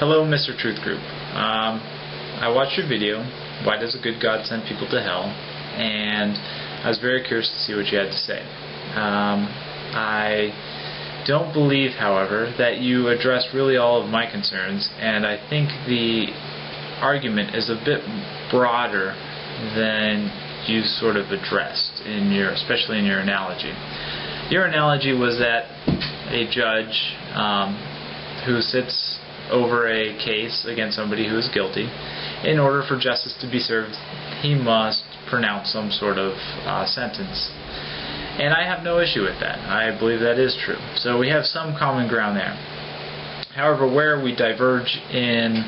Hello, Mr. Truth Group. I watched your video, Why Does a Good God Send People to Hell? And I was very curious to see what you had to say. I don't believe, however, that you addressed really all of my concerns, and I think the argument is a bit broader than you sort of addressed, especially in your analogy. Your analogy was that a judge who sits over a case against somebody who is guilty, in order for justice to be served, he must pronounce some sort of sentence. And I have no issue with that. I believe that is true. So we have some common ground there. However, where we diverge in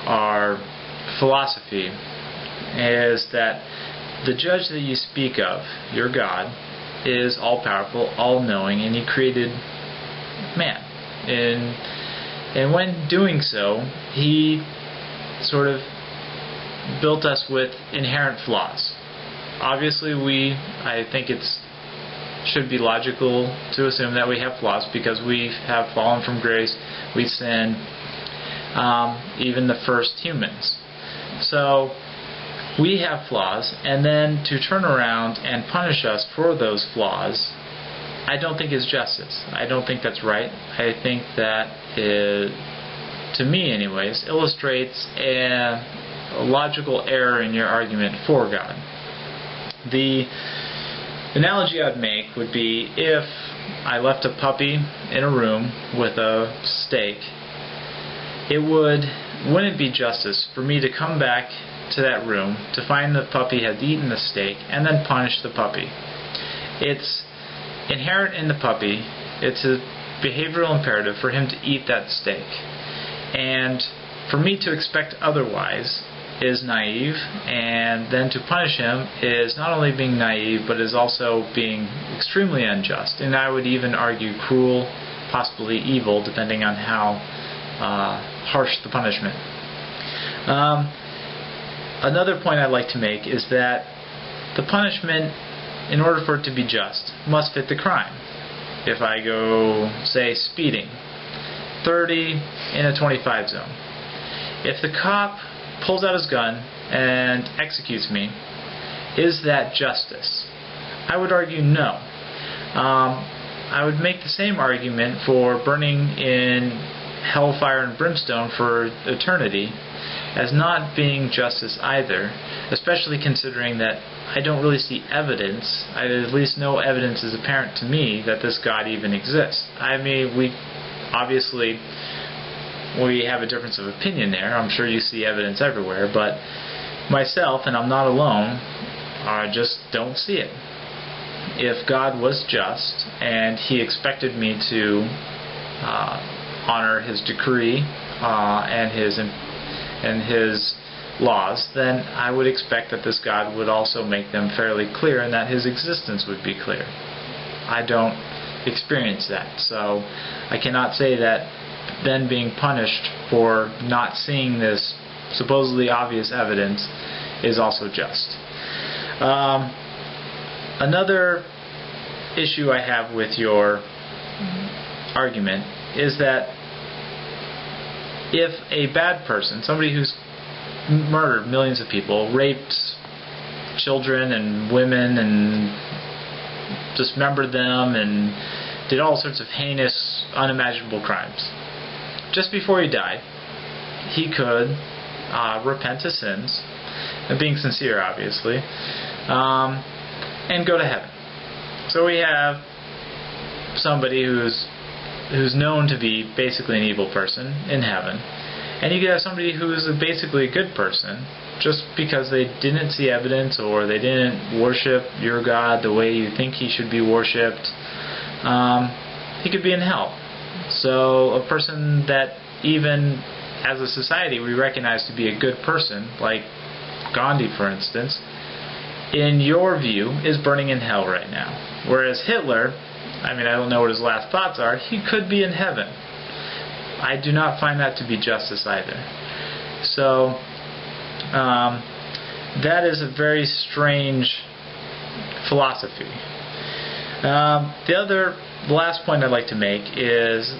our philosophy is that the judge that you speak of, your God, is all-powerful, all-knowing, and he created man. And when doing so, he sort of built us with inherent flaws. Obviously, I think it should be logical to assume that we have flaws because we have fallen from grace, we sin, even the first humans. So we have flaws, and then to turn around and punish us for those flaws, I don't think is justice. I don't think that's right. I think that to me anyways, illustrates a logical error in your argument for God. The analogy I'd make would be if I left a puppy in a room with a steak, wouldn't it be justice for me to come back to that room to find the puppy had eaten the steak and then punish the puppy? It's inherent in the puppy, it's a behavioral imperative for him to eat that steak. And for me to expect otherwise is naive, and then to punish him is not only being naive, but is also being extremely unjust, and I would even argue cruel, possibly evil, depending on how harsh the punishment. Another point I'd like to make is that the punishment, in order for it to be just, must fit the crime. If I go, say, speeding, 30 in a 25 zone. If the cop pulls out his gun and executes me, is that justice? I would argue no. I would make the same argument for burning in hellfire and brimstone for eternity as not being justice either, especially considering that I don't really see evidence, at least no evidence is apparent to me that this God even exists. I mean, we have a difference of opinion there. I'm sure you see evidence everywhere, but myself, and I'm not alone, I just don't see it. If God was just and he expected me to honor his decree and his laws, then I would expect that this God would also make them fairly clear and that his existence would be clear. I don't experience that, so I cannot say that then being punished for not seeing this supposedly obvious evidence is also just. Another issue I have with your argument is that if a bad person, somebody who's murdered millions of people, raped children and women and dismembered them and did all sorts of heinous, unimaginable crimes, just before he died, he could repent his sins, and being sincere obviously, and go to heaven. So we have somebody who's known to be basically an evil person in heaven, and you could have somebody who's basically a good person just because they didn't see evidence or they didn't worship your God the way you think he should be worshipped. He could be in hell. So a person that even as a society we recognize to be a good person, like Gandhi for instance, in your view is burning in hell right now. Whereas Hitler, I mean, I don't know what his last thoughts are, he could be in heaven. I do not find that to be justice either. So that is a very strange philosophy. The last point I'd like to make is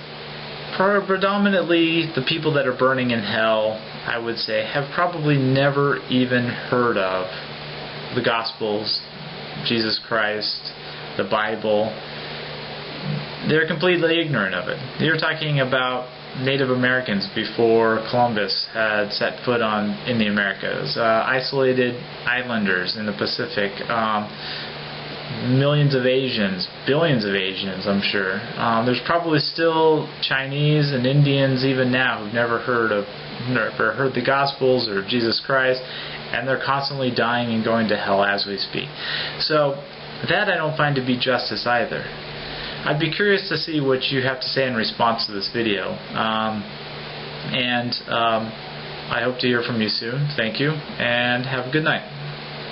predominantly the people that are burning in hell, I would say, have probably never even heard of the Gospels, Jesus Christ, the Bible. They're completely ignorant of it. You're talking about Native Americans before Columbus had set foot in the Americas, isolated islanders in the Pacific, millions of Asians, billions of Asians, I'm sure. There's probably still Chinese and Indians even now who've never heard the Gospels or Jesus Christ, and they're constantly dying and going to hell as we speak. So that I don't find to be justice either. I'd be curious to see what you have to say in response to this video. I hope to hear from you soon. Thank you, and have a good night.